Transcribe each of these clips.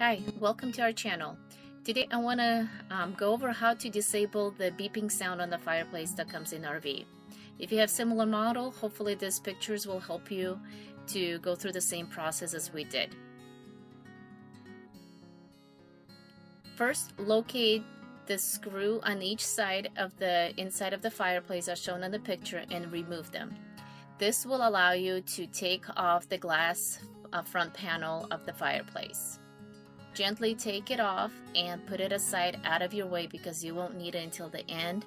Hi, welcome to our channel. Today I want to go over how to disable the beeping sound on the fireplace that comes in RV. If you have similar model, hopefully these pictures will help you to go through the same process as we did. First, locate the screw on each side of the inside of the fireplace as shown in the picture and remove them. This will allow you to take off the glass front panel of the fireplace. Gently take it off and put it aside out of your way because you won't need it until the end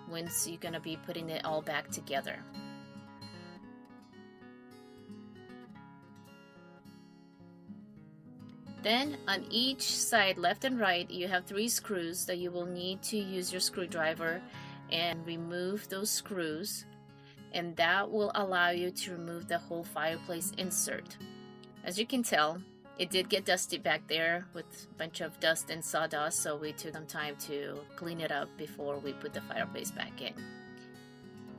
once you're going to be putting it all back together. Then on each side, left and right, you have 3 screws that you will need to use your screwdriver and remove those screws, and that will allow you to remove the whole fireplace insert. As you can tell, it did get dusty back there with a bunch of dust and sawdust, so we took some time to clean it up before we put the fireplace back in.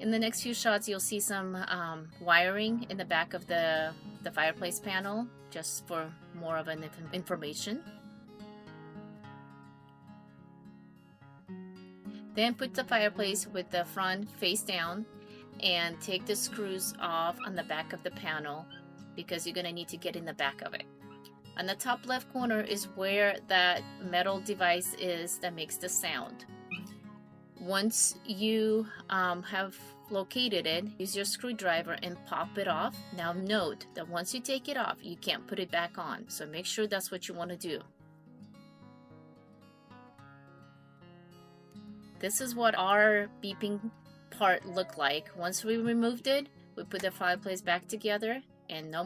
In the next few shots, you'll see some wiring in the back of the fireplace panel, just for more of an information. Then put the fireplace with the front face down and take the screws off on the back of the panel because you're going to need to get in the back of it. On the top left corner is where that metal device is that makes the sound. Once you have located it, use your screwdriver and pop it off. Now note that once you take it off, you can't put it back on. So make sure that's what you want to do. This is what our beeping part looked like. Once we removed it, we put the fireplace back together and no